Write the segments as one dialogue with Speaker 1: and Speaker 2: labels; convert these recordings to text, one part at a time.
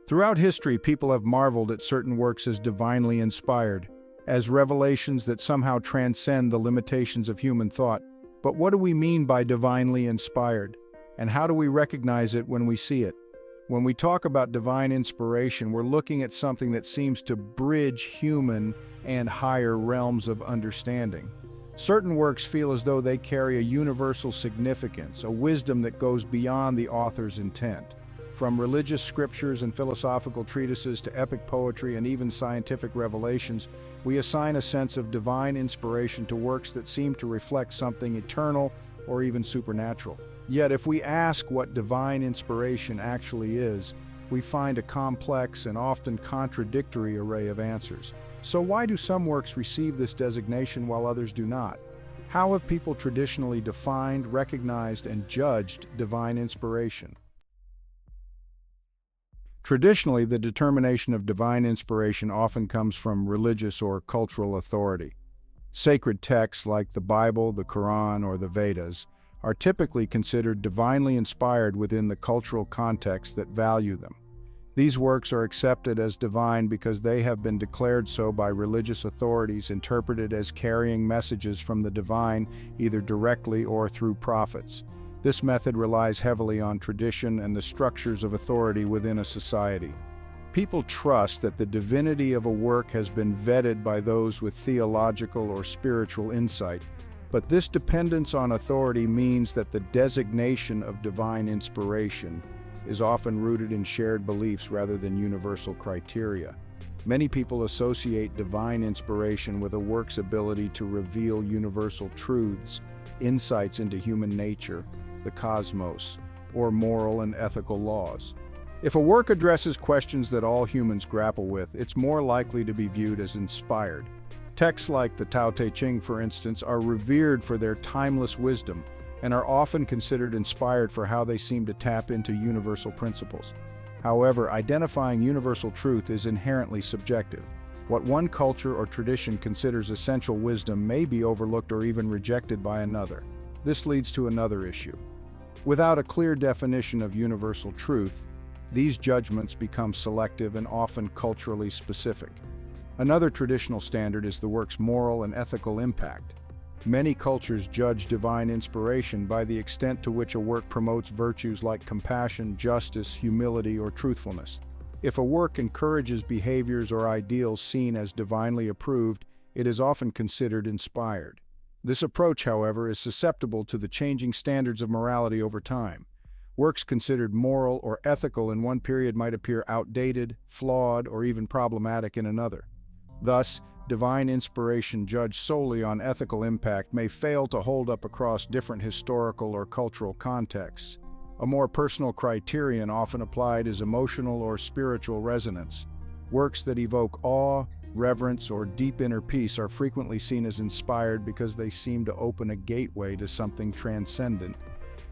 Speaker 1: Throughout history, people have marveled at certain works as divinely inspired, as revelations that somehow transcend the limitations of human thought. But what do we mean by divinely inspired? And how do we recognize it when we see it? When we talk about divine inspiration, we're looking at something that seems to bridge human and higher realms of understanding. Certain works feel as though they carry a universal significance, a wisdom that goes beyond the author's intent. From religious scriptures and philosophical treatises to epic poetry and even scientific revelations, we assign a sense of divine inspiration to works that seem to reflect something eternal or even supernatural. Yet, if we ask what divine inspiration actually is, we find a complex and often contradictory array of answers. So why do some works receive this designation while others do not? How have people traditionally defined, recognized, and judged divine inspiration? Traditionally, the determination of divine inspiration often comes from religious or cultural authority. Sacred texts like the Bible, the Quran, or the Vedas are typically considered divinely inspired within the cultural context that value them. These works are accepted as divine because they have been declared so by religious authorities, interpreted as carrying messages from the divine either directly or through prophets. This method relies heavily on tradition and the structures of authority within a society. People trust that the divinity of a work has been vetted by those with theological or spiritual insight, but this dependence on authority means that the designation of divine inspiration is often rooted in shared beliefs rather than universal criteria. Many people associate divine inspiration with a work's ability to reveal universal truths, insights into human nature, the cosmos, or moral and ethical laws. If a work addresses questions that all humans grapple with, it's more likely to be viewed as inspired. Texts like the Tao Te Ching, for instance, are revered for their timeless wisdom and are often considered inspired for how they seem to tap into universal principles. However, identifying universal truth is inherently subjective. What one culture or tradition considers essential wisdom may be overlooked or even rejected by another. This leads to another issue. Without a clear definition of universal truth, these judgments become selective and often culturally specific. Another traditional standard is the work's moral and ethical impact. Many cultures judge divine inspiration by the extent to which a work promotes virtues like compassion, justice, humility, or truthfulness. If a work encourages behaviors or ideals seen as divinely approved, it is often considered inspired. This approach, however, is susceptible to the changing standards of morality over time. Works considered moral or ethical in one period might appear outdated, flawed, or even problematic in another. Thus, divine inspiration judged solely on ethical impact may fail to hold up across different historical or cultural contexts. A more personal criterion often applied is emotional or spiritual resonance. Works that evoke awe, reverence, or deep inner peace are frequently seen as inspired because they seem to open a gateway to something transcendent.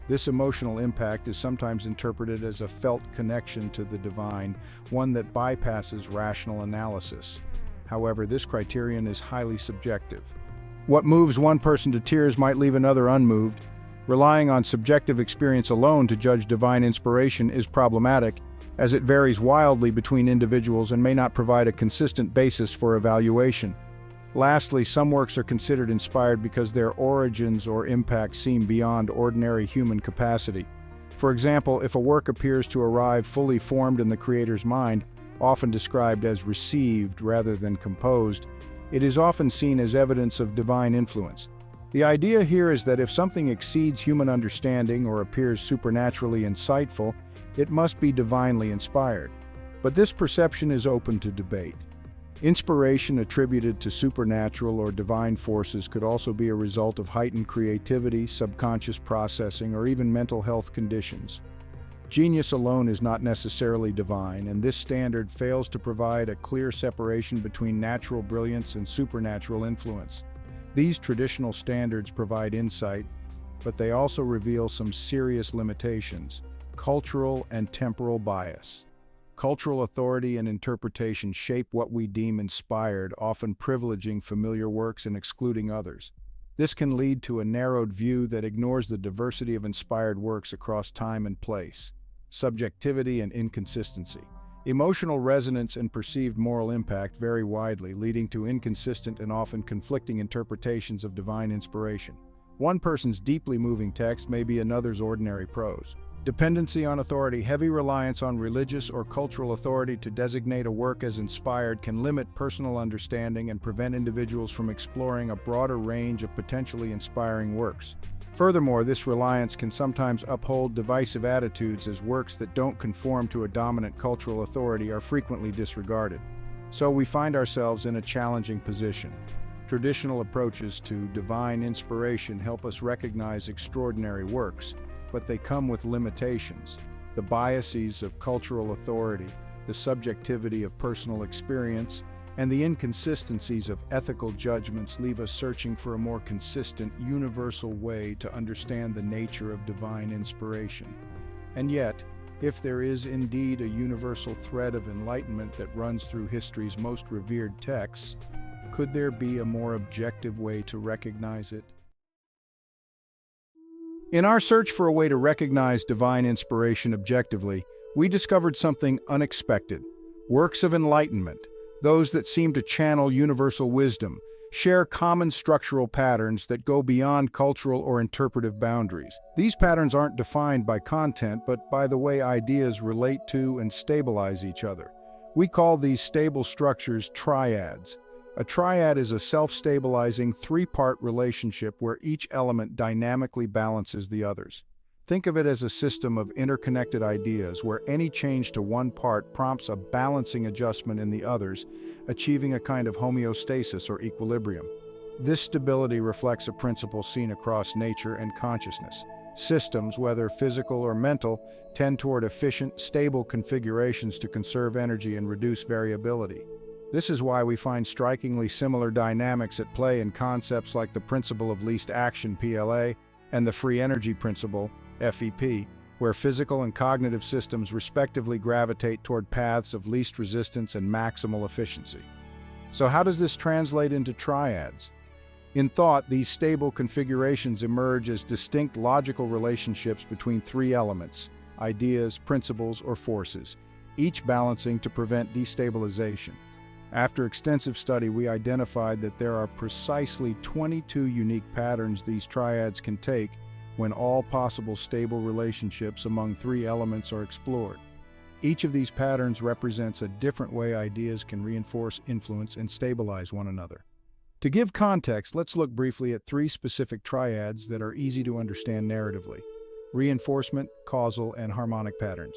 Speaker 1: This emotional impact is sometimes interpreted as a felt connection to the divine, one that bypasses rational analysis. However, this criterion is highly subjective. What moves one person to tears might leave another unmoved. Relying on subjective experience alone to judge divine inspiration is problematic, as it varies wildly between individuals and may not provide a consistent basis for evaluation. Lastly, some works are considered inspired because their origins or impact seem beyond ordinary human capacity. For example, if a work appears to arrive fully formed in the creator's mind, often described as received rather than composed, it is often seen as evidence of divine influence. The idea here is that if something exceeds human understanding or appears supernaturally insightful, it must be divinely inspired. But this perception is open to debate. Inspiration attributed to supernatural or divine forces could also be a result of heightened creativity, subconscious processing, or even mental health conditions. Genius alone is not necessarily divine, and this standard fails to provide a clear separation between natural brilliance and supernatural influence. These traditional standards provide insight, but they also reveal some serious limitations: cultural and temporal bias. Cultural authority and interpretation shape what we deem inspired, often privileging familiar works and excluding others. This can lead to a narrowed view that ignores the diversity of inspired works across time and place. Subjectivity and inconsistency. Emotional resonance and perceived moral impact vary widely, leading to inconsistent and often conflicting interpretations of divine inspiration. One person's deeply moving text may be another's ordinary prose. Dependency on authority. Heavy reliance on religious or cultural authority to designate a work as inspired can limit personal understanding and prevent individuals from exploring a broader range of potentially inspiring works. Furthermore, this reliance can sometimes uphold divisive attitudes, as works that don't conform to a dominant cultural authority are frequently disregarded. So we find ourselves in a challenging position. Traditional approaches to divine inspiration help us recognize extraordinary works, but they come with limitations. The biases of cultural authority, the subjectivity of personal experience, and the inconsistencies of ethical judgments leave us searching for a more consistent, universal way to understand the nature of divine inspiration. And yet, if there is indeed a universal thread of enlightenment that runs through history's most revered texts, could there be a more objective way to recognize it? In our search for a way to recognize divine inspiration objectively, we discovered something unexpected: works of enlightenment. Those that seem to channel universal wisdom, share common structural patterns that go beyond cultural or interpretive boundaries. These patterns aren't defined by content, but by the way ideas relate to and stabilize each other. We call these stable structures triads. A triad is a self-stabilizing three-part relationship where each element dynamically balances the others. Think of it as a system of interconnected ideas where any change to one part prompts a balancing adjustment in the others, achieving a kind of homeostasis or equilibrium. This stability reflects a principle seen across nature and consciousness. Systems, whether physical or mental, tend toward efficient, stable configurations to conserve energy and reduce variability. This is why we find strikingly similar dynamics at play in concepts like the principle of least action (PLA) and the free energy principle (FEP), where physical and cognitive systems respectively gravitate toward paths of least resistance and maximal efficiency. So how does this translate into triads? In thought, these stable configurations emerge as distinct logical relationships between three elements: ideas, principles, or forces, each balancing to prevent destabilization. After extensive study, we identified that there are precisely 22 unique patterns these triads can take when all possible stable relationships among three elements are explored. Each of these patterns represents a different way ideas can reinforce, influence, and stabilize one another. To give context, let's look briefly at three specific triads that are easy to understand narratively: reinforcement, causal, and harmonic patterns.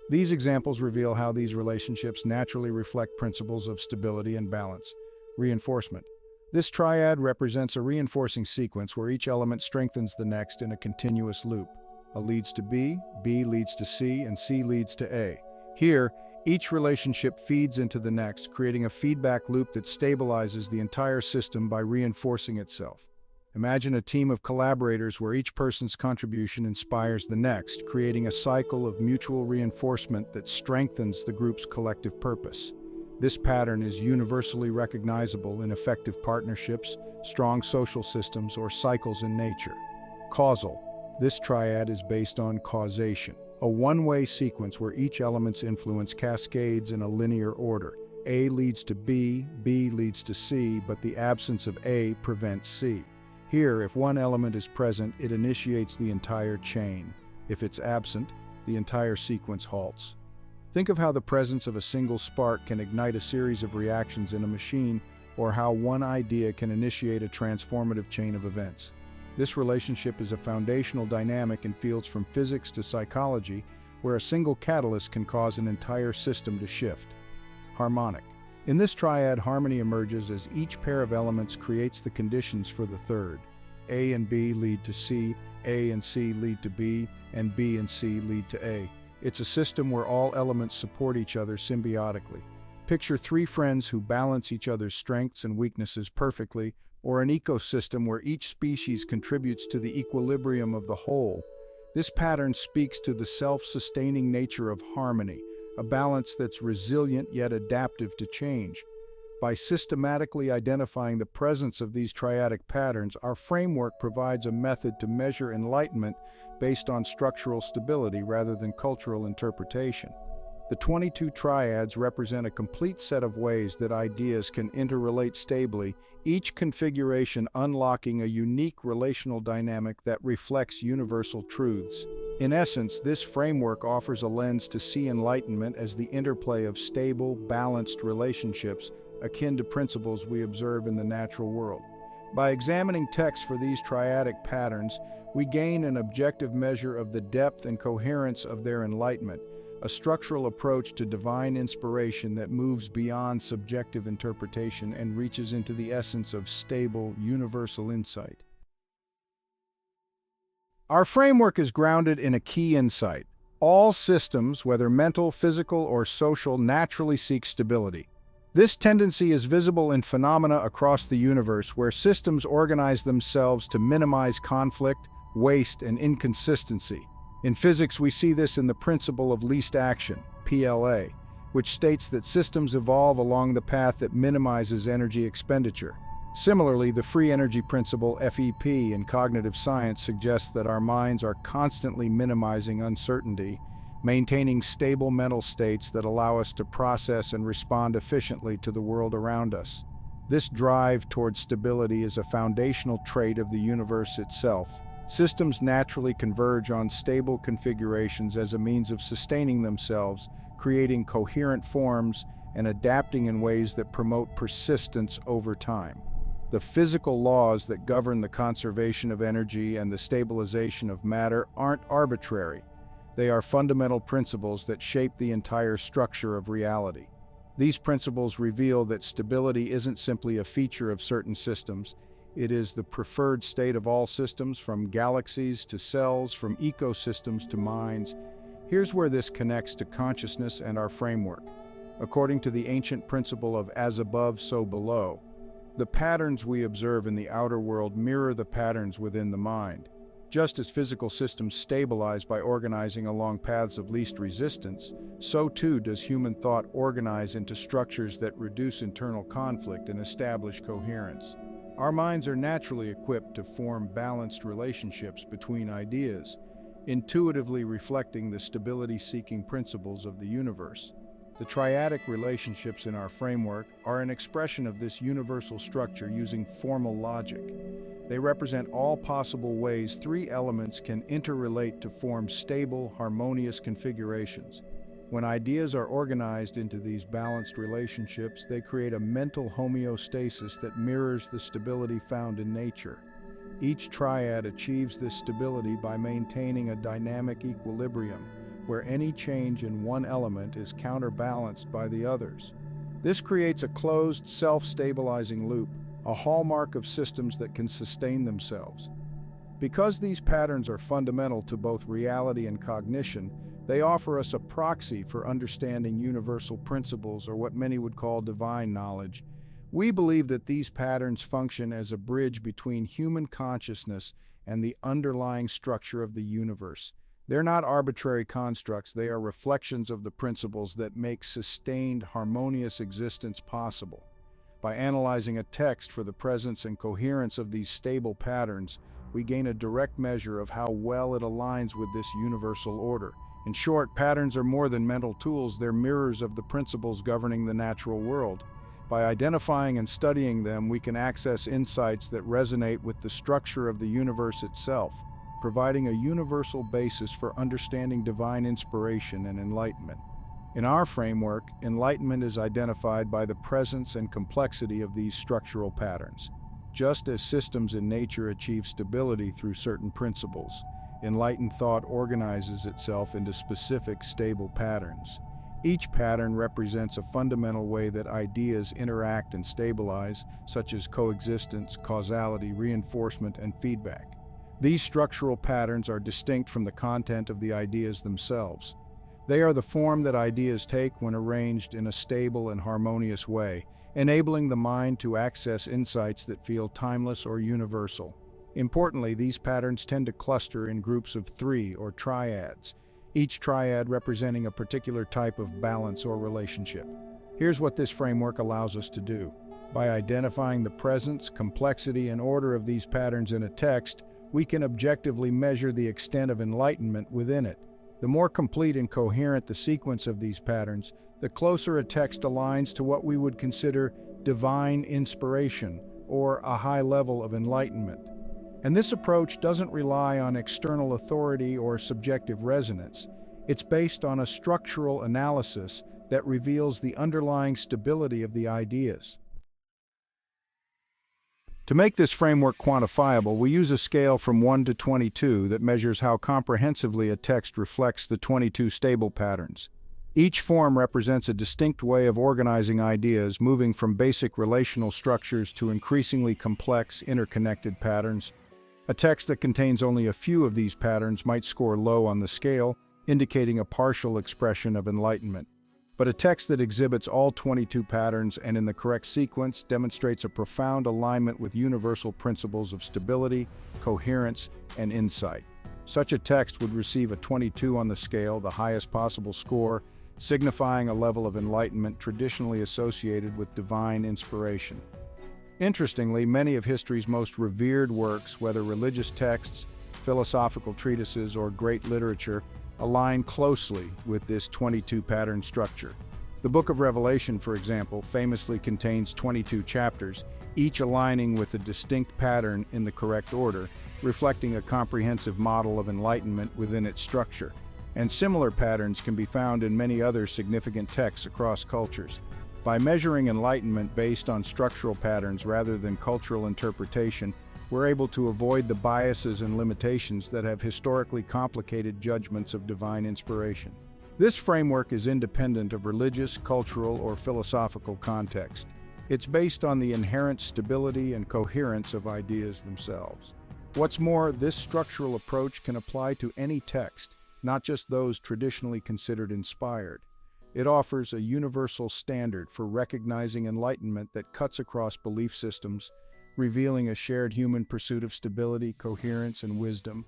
Speaker 1: These examples reveal how these relationships naturally reflect principles of stability and balance. Reinforcement. This triad represents a reinforcing sequence where each element strengthens the next in a continuous loop. A leads to B, B leads to C, and C leads to A. Here, each relationship feeds into the next, creating a feedback loop that stabilizes the entire system by reinforcing itself. Imagine a team of collaborators where each person's contribution inspires the next, creating a cycle of mutual reinforcement that strengthens the group's collective purpose. This pattern is universally recognizable in effective partnerships, strong social systems, or cycles in nature. Causal. This triad is based on causation, a one-way sequence where each element's influence cascades in a linear order. A leads to B, B leads to C, but the absence of A prevents C. Here, if one element is present, it initiates the entire chain. If it's absent, the entire sequence halts. Think of how the presence of a single spark can ignite a series of reactions in a machine, or how one idea can initiate a transformative chain of events. This relationship is a foundational dynamic in fields from physics to psychology, where a single catalyst can cause an entire system to shift. Harmonic. In this triad, harmony emerges as each pair of elements creates the conditions for the third. A and B lead to C, A and C lead to B, and B and C lead to A. It's a system where all elements support each other symbiotically. Picture three friends who balance each other's strengths and weaknesses perfectly, or an ecosystem where each species contributes to the equilibrium of the whole. This pattern speaks to the self-sustaining nature of harmony, a balance that's resilient yet adaptive to change. By systematically identifying the presence of these triadic patterns, our framework provides a method to measure enlightenment based on structural stability rather than cultural interpretation. The 22 triads represent a complete set of ways that ideas can interrelate stably, each configuration unlocking a unique relational dynamic that reflects universal truths. In essence, this framework offers a lens to see enlightenment as the interplay of stable, balanced relationships akin to principles we observe in the natural world. By examining texts for these triadic patterns, we gain an objective measure of the depth and coherence of their enlightenment, a structural approach to divine inspiration that moves beyond subjective interpretation and reaches into the essence of stable, universal insight. Our framework is grounded in a key insight. All systems, whether mental, physical, or social, naturally seek stability. This tendency is visible in phenomena across the universe where systems organize themselves to minimize conflict, waste, and inconsistency. In physics, we see this in the principle of least action, PLA, which states that systems evolve along the path that minimizes energy expenditure. Similarly, the free energy principle, FEP, in cognitive science suggests that our minds are constantly minimizing uncertainty, maintaining stable mental states that allow us to process and respond efficiently to the world around us. This drive towards stability is a foundational trait of the universe itself. Systems naturally converge on stable configurations as a means of sustaining themselves, creating coherent forms, and adapting in ways that promote persistence over time. The physical laws that govern the conservation of energy and the stabilization of matter aren't arbitrary. They are fundamental principles that shape the entire structure of reality. These principles reveal that stability isn't simply a feature of certain systems. It is the preferred state of all systems, from galaxies to cells, from ecosystems to minds. Here's where this connects to consciousness and our framework. According to the ancient principle of as above, so below, the patterns we observe in the outer world mirror the patterns within the mind. Just as physical systems stabilize by organizing along paths of least resistance, so too does human thought organize into structures that reduce internal conflict and establish coherence. Our minds are naturally equipped to form balanced relationships between ideas, intuitively reflecting the stability-seeking principles of the universe. The triadic relationships in our framework are an expression of this universal structure using formal logic. They represent all possible ways three elements can interrelate to form stable, harmonious configurations. When ideas are organized into these balanced relationships, they create a mental homeostasis that mirrors the stability found in nature. Each triad achieves this stability by maintaining a dynamic equilibrium, where any change in one element is counterbalanced by the others. This creates a closed, self-stabilizing loop, a hallmark of systems that can sustain themselves. Because these patterns are fundamental to both reality and cognition, they offer us a proxy for understanding universal principles, or what many would call divine knowledge. We believe that these patterns function as a bridge between human consciousness and the underlying structure of the universe. They're not arbitrary constructs, they are reflections of the principles that make sustained, harmonious existence possible. By analyzing a text for the presence and coherence of these stable patterns, we gain a direct measure of how well it aligns with this universal order. In short, patterns are more than mental tools, they're mirrors of the principles governing the natural world. By identifying and studying them, we can access insights that resonate with the structure of the universe itself, providing a universal basis for understanding divine inspiration and enlightenment. In our framework, enlightenment is identified by the presence and complexity of these structural patterns. Just as systems in nature achieve stability through certain principles, enlightened thought organizes itself into specific, stable patterns. Each pattern represents a fundamental way that ideas interact and stabilize, such as coexistence, causality, reinforcement, and feedback. These structural patterns are distinct from the content of the ideas themselves. They are the form that ideas take when arranged in a stable and harmonious way, enabling the mind to access insights that feel timeless or universal. Importantly, these patterns tend to cluster in groups of three or triads, each triad representing a particular type of balance or relationship. Here's what this framework allows us to do. By identifying the presence, complexity, and order of these patterns in a text, we can objectively measure the extent of enlightenment within it. The more complete and coherent the sequence of these patterns, the closer a text aligns to what we would consider divine inspiration or a high level of enlightenment. And this approach doesn't rely on external authority or subjective resonance. It's based on a structural analysis that reveals the underlying stability of the ideas. To make this framework quantifiable, we use a scale from 1 to 22 that measures how comprehensively a text reflects the 22 stable patterns. Each form represents a distinct way of organizing ideas, moving from basic relational structures to increasingly complex, interconnected patterns. A text that contains only a few of these patterns might score low on the scale, indicating a partial expression of enlightenment. But a text that exhibits all 22 patterns and in the correct sequence demonstrates a profound alignment with universal principles of stability, coherence, and insight. Such a text would receive a 22 on the scale, the highest possible score, signifying a level of enlightenment traditionally associated with divine inspiration. Interestingly, many of history's most revered works, whether religious texts, philosophical treatises, or great literature, align closely with this 22 pattern structure. The Book of Revelation, for example, famously contains 22 chapters, each aligning with a distinct pattern in the correct order, reflecting a comprehensive model of enlightenment within its structure. And similar patterns can be found in many other significant texts across cultures. By measuring enlightenment based on structural patterns rather than cultural interpretation, we're able to avoid the biases and limitations that have historically complicated judgments of divine inspiration. This framework is independent of religious, cultural, or philosophical context. It's based on the inherent stability and coherence of ideas themselves. What's more, this structural approach can apply to any text, not just those traditionally considered inspired. It offers a universal standard for recognizing enlightenment that cuts across belief systems, revealing a shared human pursuit of stability, coherence, and wisdom.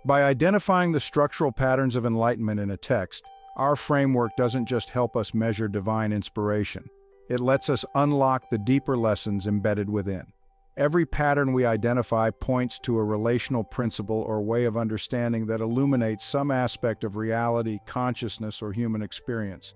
Speaker 1: By identifying the structural patterns of enlightenment in a text, our framework doesn't just help us measure divine inspiration. It lets us unlock the deeper lessons embedded within. Every pattern we identify points to a relational principle or way of understanding that illuminates some aspect of reality, consciousness, or human experience.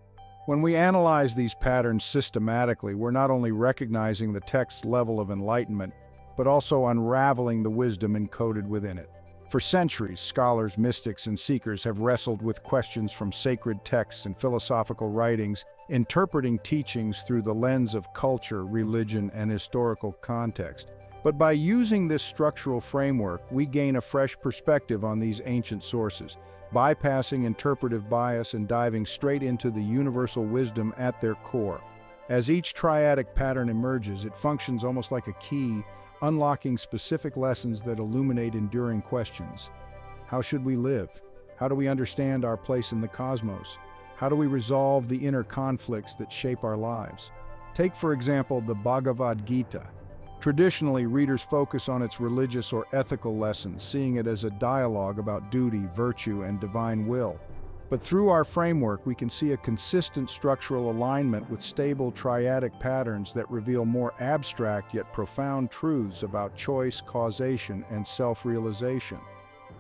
Speaker 1: When we analyze these patterns systematically, we're not only recognizing the text's level of enlightenment, but also unraveling the wisdom encoded within it. For centuries, scholars, mystics, and seekers have wrestled with questions from sacred texts and philosophical writings, interpreting teachings through the lens of culture, religion, and historical context. But by using this structural framework, we gain a fresh perspective on these ancient sources, bypassing interpretive bias and diving straight into the universal wisdom at their core. As each triadic pattern emerges, it functions almost like a key, unlocking specific lessons that illuminate enduring questions. How should we live? How do we understand our place in the cosmos? How do we resolve the inner conflicts that shape our lives? Take, for example, the Bhagavad Gita. Traditionally, readers focus on its religious or ethical lessons, seeing it as a dialogue about duty, virtue, and divine will. But through our framework, we can see a consistent structural alignment with stable triadic patterns that reveal more abstract yet profound truths about choice, causation, and self-realization.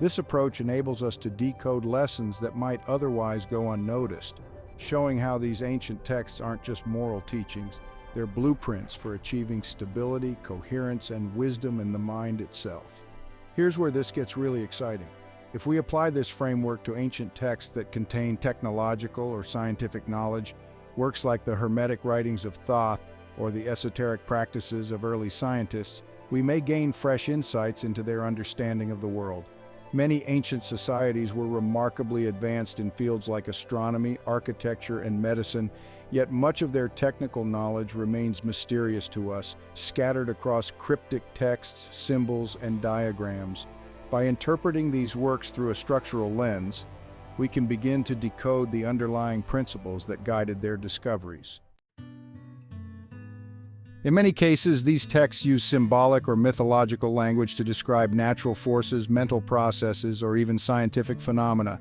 Speaker 1: This approach enables us to decode lessons that might otherwise go unnoticed, showing how these ancient texts aren't just moral teachings, they're blueprints for achieving stability, coherence, and wisdom in the mind itself. Here's where this gets really exciting. If we apply this framework to ancient texts that contain technological or scientific knowledge, works like the Hermetic writings of Thoth or the esoteric practices of early scientists, we may gain fresh insights into their understanding of the world. Many ancient societies were remarkably advanced in fields like astronomy, architecture, and medicine, yet much of their technical knowledge remains mysterious to us, scattered across cryptic texts, symbols, and diagrams. By interpreting these works through a structural lens, we can begin to decode the underlying principles that guided their discoveries. In many cases, these texts use symbolic or mythological language to describe natural forces, mental processes, or even scientific phenomena.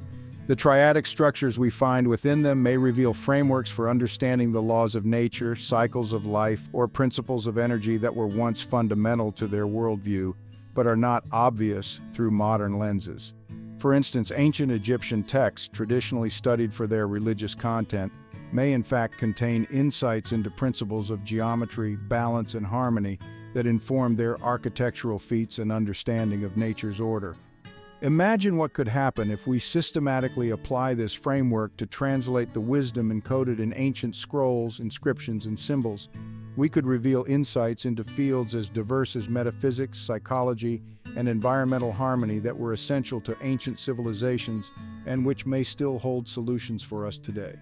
Speaker 1: The triadic structures we find within them may reveal frameworks for understanding the laws of nature, cycles of life, or principles of energy that were once fundamental to their worldview, but are not obvious through modern lenses. For instance, ancient Egyptian texts, traditionally studied for their religious content, may in fact contain insights into principles of geometry, balance, and harmony that inform their architectural feats and understanding of nature's order. Imagine what could happen if we systematically apply this framework to translate the wisdom encoded in ancient scrolls, inscriptions, and symbols. We could reveal insights into fields as diverse as metaphysics, psychology, and environmental harmony that were essential to ancient civilizations and which may still hold solutions for us today.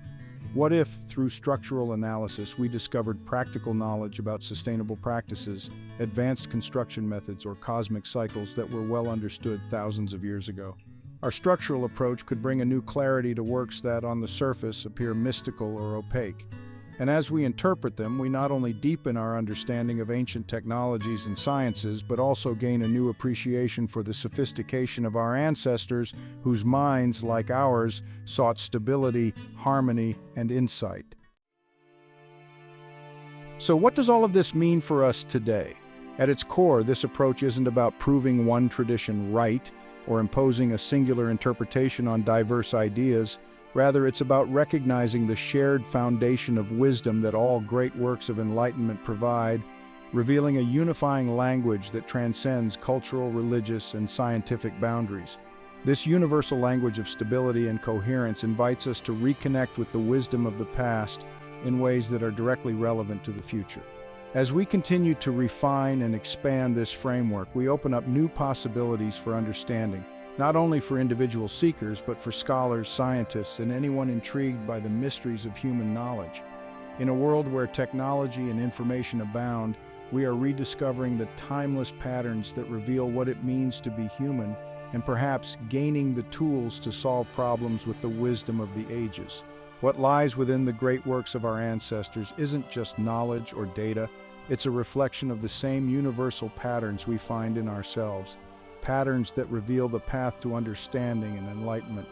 Speaker 1: What if, through structural analysis, we discovered practical knowledge about sustainable practices, advanced construction methods, or cosmic cycles that were well understood thousands of years ago? Our structural approach could bring a new clarity to works that, on the surface, appear mystical or opaque. And as we interpret them, we not only deepen our understanding of ancient technologies and sciences, but also gain a new appreciation for the sophistication of our ancestors, whose minds, like ours, sought stability, harmony, and insight. So what does all of this mean for us today? At its core, this approach isn't about proving one tradition right or imposing a singular interpretation on diverse ideas. Rather, it's about recognizing the shared foundation of wisdom that all great works of enlightenment provide, revealing a unifying language that transcends cultural, religious, and scientific boundaries. This universal language of stability and coherence invites us to reconnect with the wisdom of the past in ways that are directly relevant to the future. As we continue to refine and expand this framework, we open up new possibilities for understanding, not only for individual seekers, but for scholars, scientists, and anyone intrigued by the mysteries of human knowledge. In a world where technology and information abound, we are rediscovering the timeless patterns that reveal what it means to be human, and perhaps gaining the tools to solve problems with the wisdom of the ages. What lies within the great works of our ancestors isn't just knowledge or data, it's a reflection of the same universal patterns we find in ourselves. Patterns that reveal the path to understanding and enlightenment.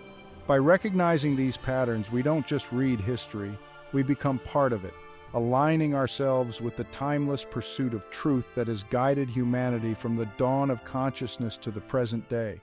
Speaker 1: By recognizing these patterns, we don't just read history, we become part of it, aligning ourselves with the timeless pursuit of truth that has guided humanity from the dawn of consciousness to the present day.